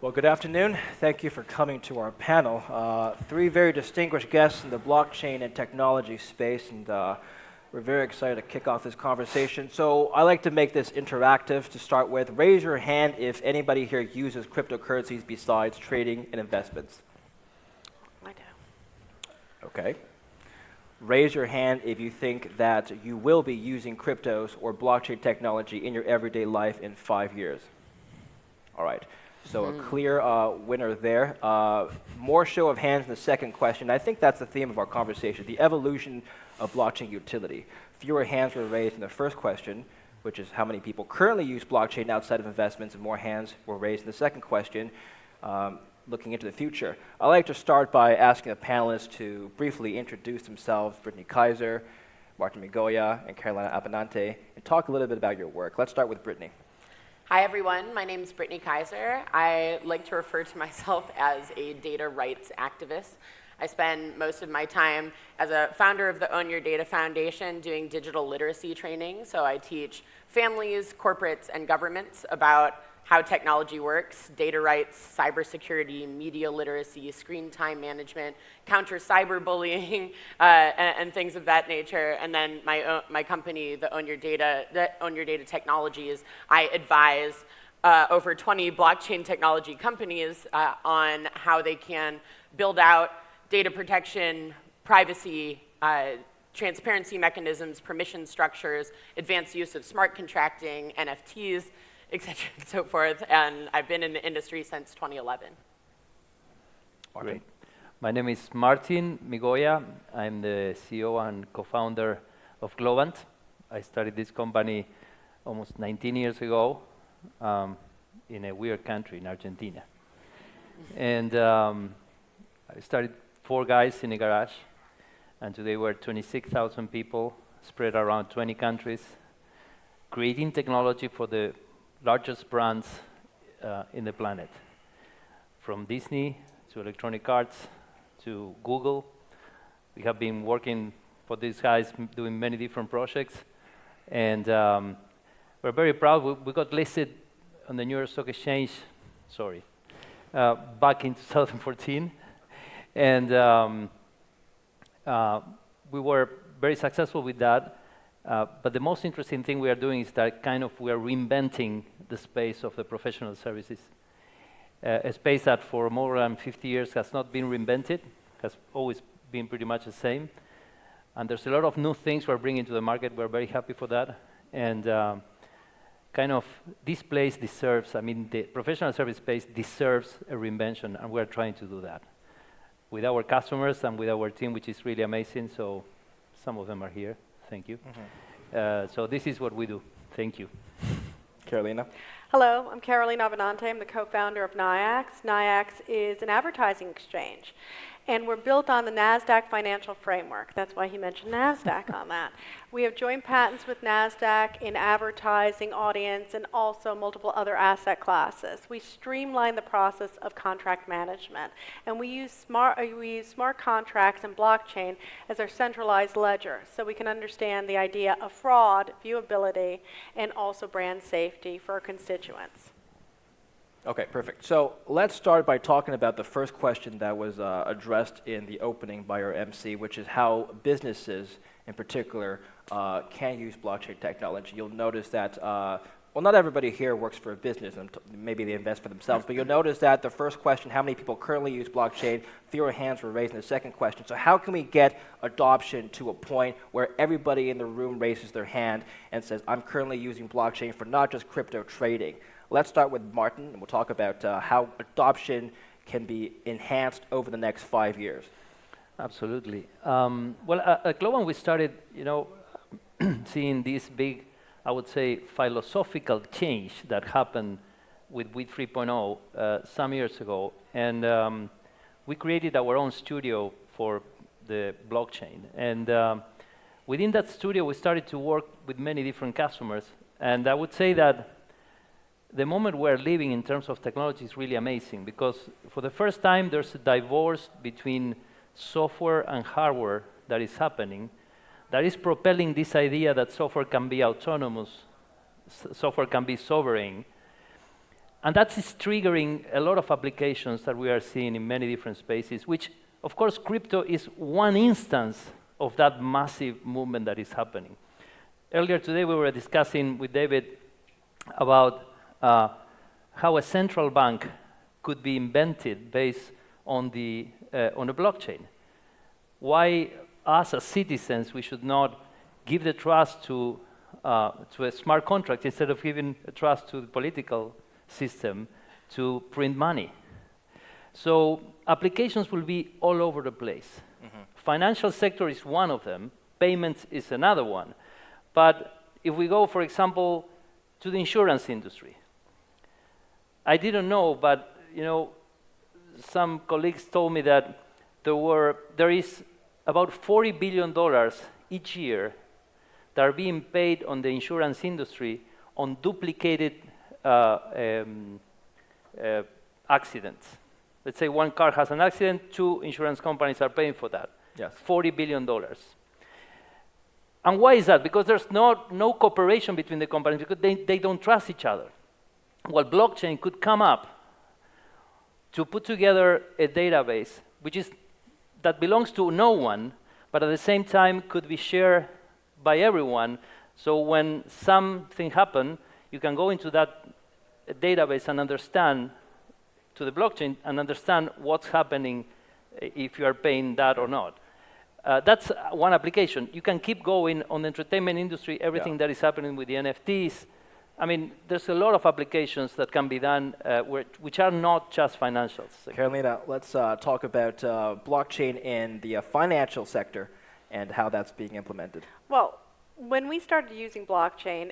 Well, good afternoon. Thank you for coming to our panel. Three very distinguished guests in the blockchain and technology space, and we're very excited to kick off this conversation. So I like to make this interactive to start with. Raise your hand if anybody here uses cryptocurrencies besides trading and investments. I do. Okay. Raise your hand if you think that you will be using cryptos or blockchain technology in your everyday life in 5 years. All right. So a clear winner there. More show of hands in the second question. I think that's the theme of our conversation, the evolution of blockchain utility. Fewer hands were raised in the first question, which is how many people currently use blockchain outside of investments, and more hands were raised in the second question, looking into the future. I'd like to start by asking the panelists to briefly introduce themselves, Brittany Kaiser, Martin Migoya, and Carolina Abenante, and talk a little bit about your work. Let's start with Brittany. Hi, everyone. My name is Brittany Kaiser. I like to refer to myself as a data rights activist. I spend most of my time as a founder of the Own Your Data Foundation doing digital literacy training. So I teach families, corporates, and governments about how technology works, data rights, cybersecurity, media literacy, screen time management, counter cyberbullying, and things of that nature. And then my company, the Own Your Data Technologies, I advise over 20 blockchain technology companies on how they can build out data protection, privacy, transparency mechanisms, permission structures, advanced use of smart contracting, NFTs, et cetera, and so forth. And I've been in the industry since 2011. Great. My name is Martin Migoya. I'm the CEO and co-founder of Globant. I started this company almost 19 years ago in a weird country, in Argentina. And I started 4 guys in a garage, and today we're 26,000 people spread around 20 countries, creating technology for the largest brands in the planet, from Disney to Electronic Arts to Google. We have been working for these guys doing many different projects, and we're very proud. We got listed on the New York Stock Exchange, back in 2014, and we were very successful with that. But the most interesting thing we are doing is that we are reinventing the space of the professional services. A space that for more than 50 years has not been reinvented, has always been pretty much the same. And there's a lot of new things we're bringing to the market. We're very happy for that. And this place deserves, the professional service space deserves a reinvention, and we're trying to do that with our customers and with our team, which is really amazing. So some of them are here. Thank you. So this is what we do. Thank you. Carolina. Hello, I'm Carolina Abenante. I'm the co-founder of NYIAX. NYIAX is an advertising exchange, and we're built on the NASDAQ financial framework. That's why he mentioned NASDAQ on that. We have joint patents with NASDAQ in advertising, audience, and also multiple other asset classes. We streamline the process of contract management, and we use smart contracts and blockchain as our centralized ledger, so we can understand the idea of fraud, viewability, and also brand safety for our constituents. Okay, perfect. So let's start by talking about the first question that was addressed in the opening by our MC, which is how businesses in particular can use blockchain technology. You'll notice that, well, not everybody here works for a business, and maybe they invest for themselves, but you'll notice that the first question, how many people currently use blockchain, fewer hands were raised in the second question. So how can we get adoption to a point where everybody in the room raises their hand and says, I'm currently using blockchain for not just crypto trading? Let's start with Martin, and we'll talk about how adoption can be enhanced over the next 5 years. Absolutely. At Globant, we started, seeing this big, I would say, philosophical change that happened with 3.0 some years ago, and we created our own studio for the blockchain. And within that studio, we started to work with many different customers, and I would say that the moment we're living in terms of technology is really amazing, because for the first time there's a divorce between software and hardware that is happening, that is propelling this idea that software can be autonomous, software can be sovereign, And that is triggering a lot of applications that we are seeing in many different spaces, which, of course, crypto is one instance of that massive movement that is happening. Earlier today, we were discussing with David about how a central bank could be invented based on a blockchain. Why, us as citizens, we should not give the trust to a smart contract instead of giving a trust to the political system to print money. So applications will be all over the place. Financial sector is one of them. Payments is another one. But if we go, for example, to the insurance industry, I didn't know, but some colleagues told me that there is about $40 billion each year that are being paid on the insurance industry on duplicated accidents. Let's say one car has an accident, 2 insurance companies are paying for that. Yes. $40 billion. And why is that? Because there's no cooperation between the companies, because they don't trust each other. Well, blockchain could come up to put together a database that belongs to no one, but at the same time could be shared by everyone. So when something happens, you can go into that database and understand to the blockchain and understand what's happening if you are paying that or not. That's one application. You can keep going on the entertainment industry, everything that is happening with the NFTs. I mean, there's a lot of applications that can be done which are not just financials. Carolina, let's talk about blockchain in the financial sector and how that's being implemented. Well, when we started using blockchain,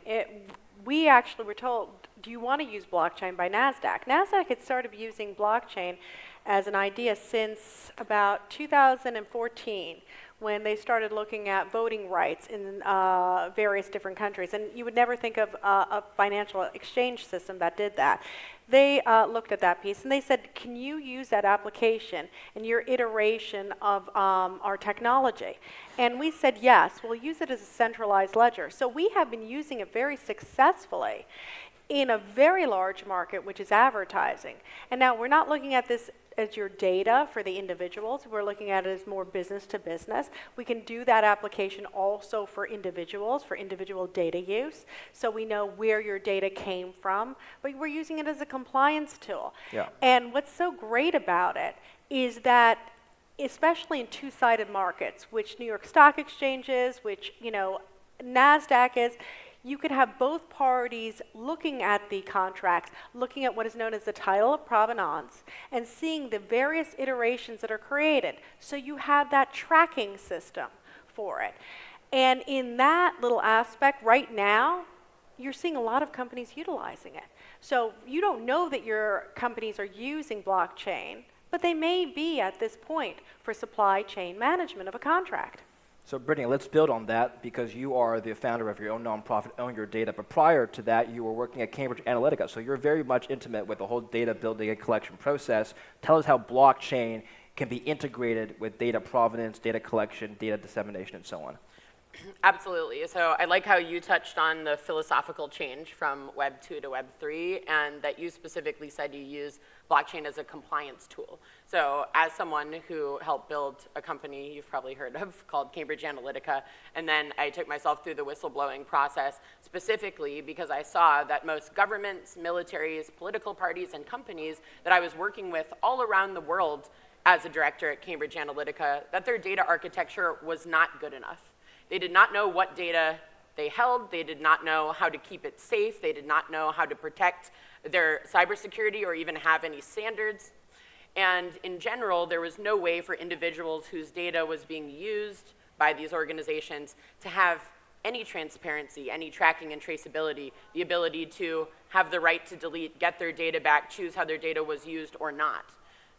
we actually were told, do you want to use blockchain by NASDAQ? NASDAQ had started using blockchain as an idea since about 2014, when they started looking at voting rights in various different countries. And you would never think of a financial exchange system that did that. They looked at that piece and they said, can you use that application in your iteration of our technology? And we said, yes, we'll use it as a centralized ledger. So we have been using it very successfully in a very large market, which is advertising. And now we're not looking at this as your data for the individuals. We're looking at it as more business to business. We can do that application also for individuals, for individual data use, so we know where your data came from, but we're using it as a compliance tool. Yeah. And what's so great about it is that, especially in two-sided markets, which New York Stock Exchange is, which NASDAQ is, you could have both parties looking at the contracts, looking at what is known as the title of provenance, and seeing the various iterations that are created. So you have that tracking system for it. And in that little aspect, right now, you're seeing a lot of companies utilizing it. So you don't know that your companies are using blockchain, but they may be at this point for supply chain management of a contract. So Brittany, let's build on that, because you are the founder of your own nonprofit, Own Your Data. But prior to that, you were working at Cambridge Analytica. So you're very much intimate with the whole data building and collection process. Tell us how blockchain can be integrated with data provenance, data collection, data dissemination, and so on. Absolutely. So I like how you touched on the philosophical change from Web 2 to Web 3, and that you specifically said you use blockchain as a compliance tool. So as someone who helped build a company you've probably heard of called Cambridge Analytica, and then I took myself through the whistleblowing process specifically because I saw that most governments, militaries, political parties, and companies that I was working with all around the world as a director at Cambridge Analytica, that their data architecture was not good enough. They did not know what data they held. They did not know how to keep it safe. They did not know how to protect their cybersecurity or even have any standards. And in general, there was no way for individuals whose data was being used by these organizations to have any transparency, any tracking and traceability, the ability to have the right to delete, get their data back, choose how their data was used or not.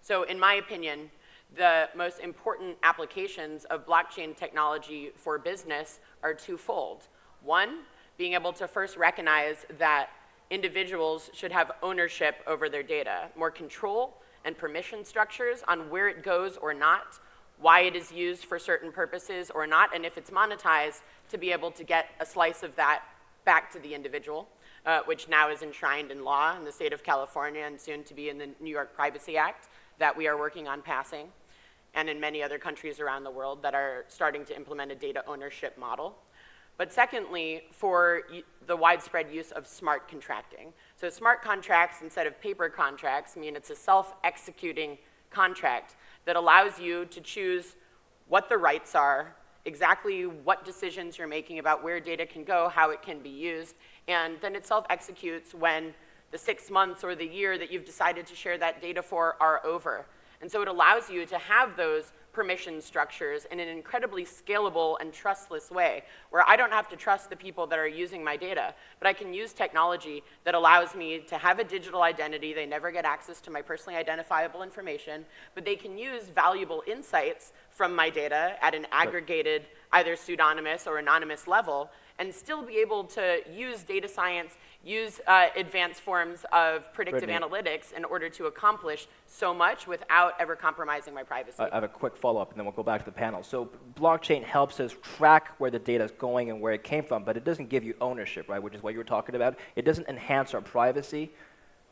So in my opinion, the most important applications of blockchain technology for business are twofold. One, being able to first recognize that individuals should have ownership over their data, more control and permission structures on where it goes or not, why it is used for certain purposes or not, and if it's monetized, to be able to get a slice of that back to the individual. which now is enshrined in law in the state of California and soon to be in the New York Privacy Act that we are working on passing, and in many other countries around the world that are starting to implement a data ownership model. But secondly, for the widespread use of smart contracting. So smart contracts instead of paper contracts mean it's a self-executing contract that allows you to choose what the rights are, exactly what decisions you're making about where data can go, how it can be used, and then it self-executes when the 6 months or the year that you've decided to share that data for are over. And so it allows you to have those permission structures in an incredibly scalable and trustless way, where I don't have to trust the people that are using my data, but I can use technology that allows me to have a digital identity. They never get access to my personally identifiable information, but they can use valuable insights from my data at an aggregated, either pseudonymous or anonymous level, and still be able to use data science, use advanced forms of predictive analytics in order to accomplish so much without ever compromising my privacy. I have a quick follow-up, and then we'll go back to the panel. So blockchain helps us track where the data is going and where it came from, but it doesn't give you ownership, right, which is what you were talking about. It doesn't enhance our privacy,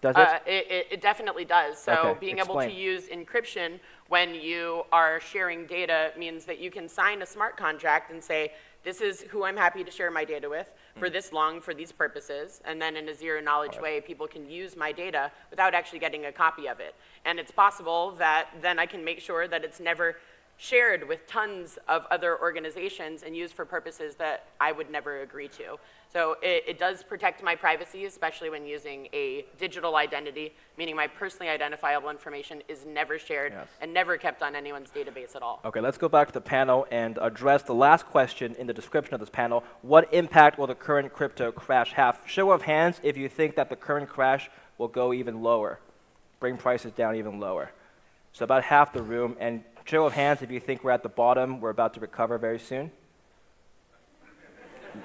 does it? It definitely does. So Okay, being explain. able to use encryption when you are sharing data means that you can sign a smart contract and say, this is who I'm happy to share my data with for this long, for these purposes, and then in a zero-knowledge way, people can use my data without actually getting a copy of it. And it's possible that then I can make sure that it's never shared with tons of other organizations and used for purposes that I would never agree to. So it does protect my privacy, especially when using a digital identity, meaning my personally identifiable information is never shared and never kept on anyone's database at all. Okay, let's go back to the panel and address the last question in the description of this panel. What impact will the current crypto crash have? Show of hands if you think that the current crash will go even lower, bring prices down even lower. So about half the room, and show of hands if you think we're at the bottom, we're about to recover very soon.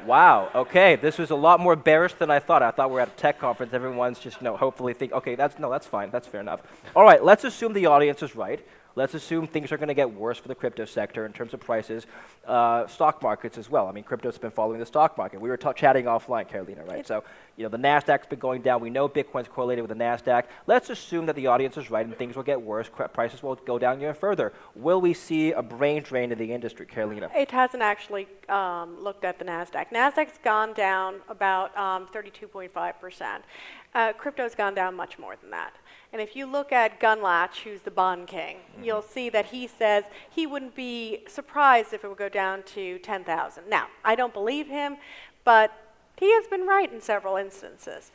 Wow, okay, this was a lot more bearish than I thought. I thought we were at a tech conference. Everyone's just, hopefully think, okay, that's fine, that's fair enough. All right, let's assume the audience is right. Let's assume things are going to get worse for the crypto sector in terms of prices, stock markets as well. I mean, crypto's been following the stock market. We were chatting offline, Carolina, right? So, the NASDAQ's been going down. We know Bitcoin's correlated with the NASDAQ. Let's assume that the audience is right and things will get worse. Prices will go down even further. Will we see a brain drain in the industry, Carolina? It hasn't actually looked at the NASDAQ. NASDAQ's gone down about 32.5%. Crypto's gone down much more than that. And if you look at Gunlatch, who's the bond king, you'll see that he says he wouldn't be surprised if it would go down to 10,000. Now, I don't believe him, but he has been right in several instances.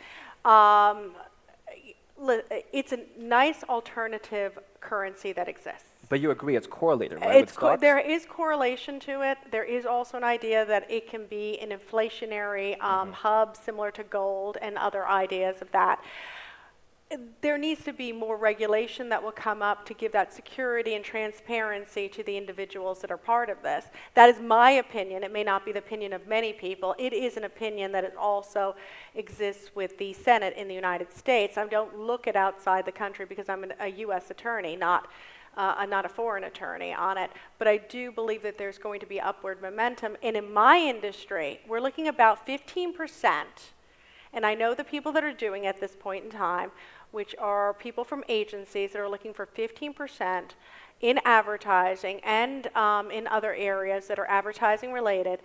It's a nice alternative currency that exists. But you agree it's correlated, right, with stocks? There is correlation to it. There is also an idea that it can be an inflationary hub similar to gold and other ideas of that. There needs to be more regulation that will come up to give that security and transparency to the individuals that are part of this. That is my opinion. It may not be the opinion of many people. It is an opinion that it also exists with the Senate in the United States. I don't look at outside the country because I'm a U.S. attorney, not a foreign attorney on it, but I do believe that there's going to be upward momentum. And in my industry, we're looking about 15%, and I know the people that are doing at this point in time, which are people from agencies that are looking for 15% in advertising and in other areas that are advertising related,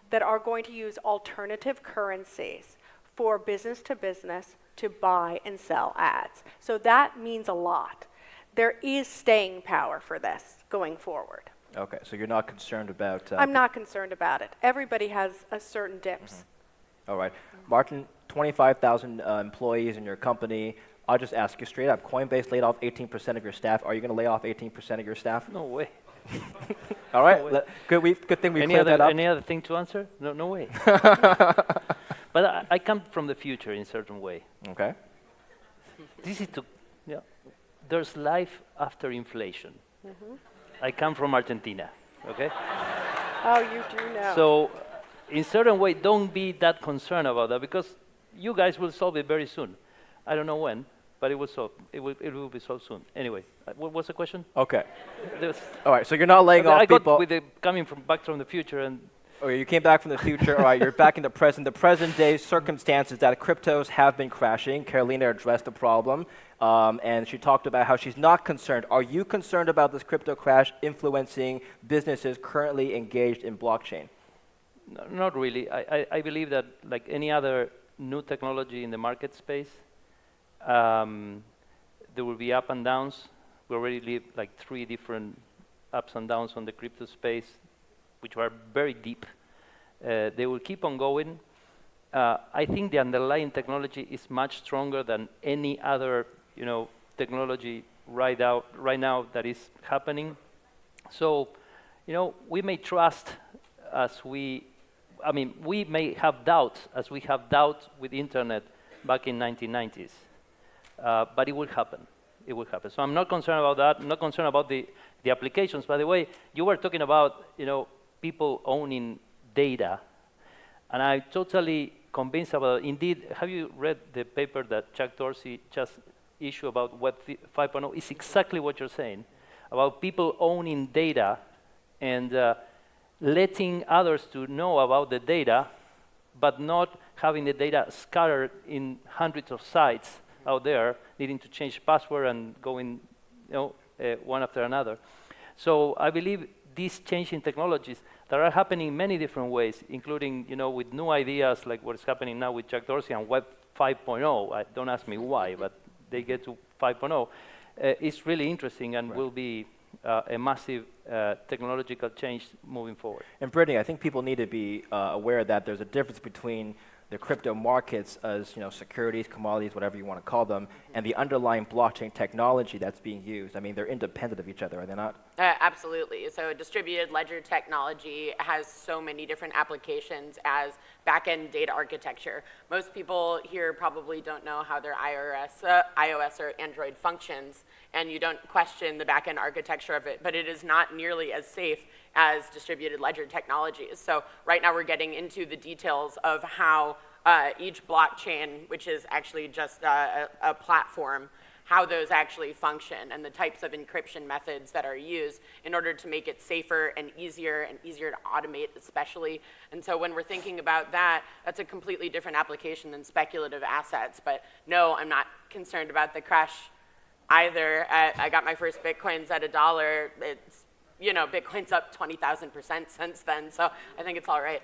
that are going to use alternative currencies for business to buy and sell ads. So that means a lot. There is staying power for this going forward. Okay, so you're not concerned about... I'm not concerned about it. Everybody has a certain dips. All right. Martin, 25,000 employees in your company. I'll just ask you straight up. Coinbase laid off 18% of your staff. Are you going to lay off 18% of your staff? No way. All right. No way. Good thing we cleared that up. Any other thing to answer? No way. But I come from the future in a certain way. Okay. This is there's life after inflation. I come from Argentina, okay? Oh, you do know. So, in certain way, don't be that concerned about that because you guys will solve it very soon. I don't know when, but it will be solved soon. Anyway, what was the question? Okay. All right, so you're not laying off I people. got with the coming back from the future, and Okay, you came back from the future. All right, you're back in the present. The present day circumstances that cryptos have been crashing. Carolina addressed the problem, and she talked about how she's not concerned. Are you concerned about this crypto crash influencing businesses currently engaged in blockchain? No, not really. I believe that, like any other new technology in the market space, there will be up and downs. We already live like 3 different ups and downs on the crypto space, which are very deep. They will keep on going. I think the underlying technology is much stronger than any other, technology right now that is happening. So, we may trust we may have doubts as we have doubts with internet back in 1990s, but it will happen. It will happen. So I'm not concerned about that. I'm not concerned about the applications. By the way, you were talking about, people owning data, and I'm totally convinced about it. Indeed, have you read the paper that Jack Dorsey just issued about Web 5.0? It's exactly what you're saying, about people owning data and letting others to know about the data, but not having the data scattered in hundreds of sites out there, needing to change password and going, one after another. So I believe these changing technologies that are happening in many different ways, including, with new ideas like what's happening now with Jack Dorsey and Web 5.0. Don't ask me why, but they get to 5.0. It's really interesting and will be a massive technological change moving forward. And Brittany, I think people need to be aware that there's a difference between the crypto markets as securities, commodities, whatever you want to call them, and the underlying blockchain technology that's being used. I mean, they're independent of each other, are they not? Absolutely. So distributed ledger technology has so many different applications as back-end data architecture. Most people here probably don't know how their iOS or Android functions, and you don't question the back-end architecture of it, but it is not nearly as safe as distributed ledger technologies. So right now we're getting into the details of how each blockchain, which is actually just a platform, how those actually function and the types of encryption methods that are used in order to make it safer and easier to automate especially. And so when we're thinking about that, that's a completely different application than speculative assets. But no, I'm not concerned about the crash either. I got my first Bitcoins at $1. It's, Bitcoin's up 20,000% since then, so I think it's all right.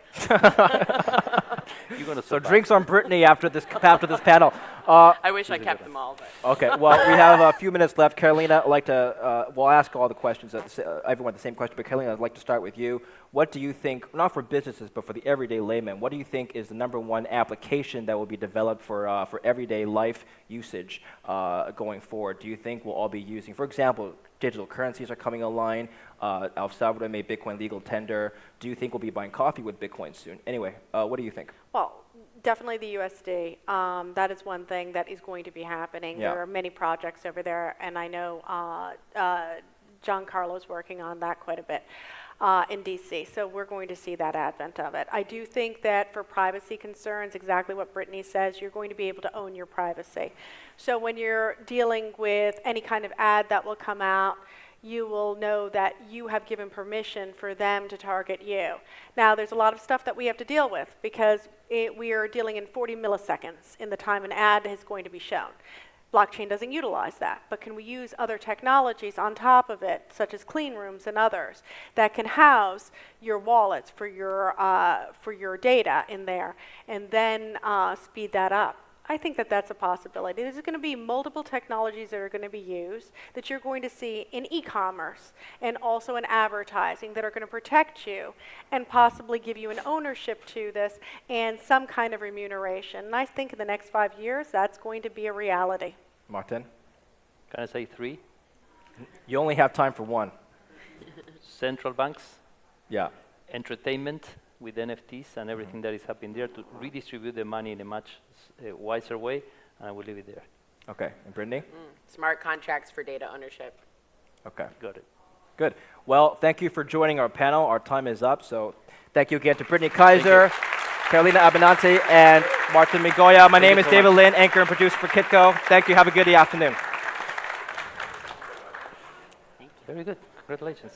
So drinks on Brittany after this panel. I wish I kept them all. But. Okay, well, we have a few minutes left. Carolina, I'd like to, we'll ask all the questions, everyone the same question, but Carolina, I'd like to start with you. What do you think, not for businesses, but for the everyday layman, what do you think is the #1 application that will be developed for everyday life usage going forward? Do you think we'll all be using, for example, digital currencies are coming online. El Salvador made Bitcoin legal tender. Do you think we'll be buying coffee with Bitcoin soon? Anyway, what do you think? Well, definitely the USD. That is one thing that is going to be happening. Yeah. There are many projects over there, and I know John Carlo's working on that quite a bit in DC. So we're going to see that advent of it. I do think that for privacy concerns, exactly what Brittany says, you're going to be able to own your privacy. So when you're dealing with any kind of ad that will come out, you will know that you have given permission for them to target you. Now, there's a lot of stuff that we have to deal with because we are dealing in 40 milliseconds in the time an ad is going to be shown. Blockchain doesn't utilize that, but can we use other technologies on top of it, such as clean rooms and others, that can house your wallets for your data in there, and then speed that up? I think that that's a possibility. There's going to be multiple technologies that are going to be used that you're going to see in e-commerce and also in advertising that are going to protect you and possibly give you an ownership to this and some kind of remuneration. And I think in the next 5 years, that's going to be a reality. Martin? Can I say 3? You only have time for 1. Central banks. Yeah. Entertainment with NFTs and everything that is happening there to redistribute the money in a much wiser way, and I will leave it there. Okay, and Brittany? Smart contracts for data ownership. Okay. Got it. Good. Well, thank you for joining our panel. Our time is up, so thank you again to Brittany Kaiser, Carolina Abenante, and Martin Migoya. My name is David Lin, anchor and producer for Kitco. Thank you. Have a good afternoon. Very good. Congratulations.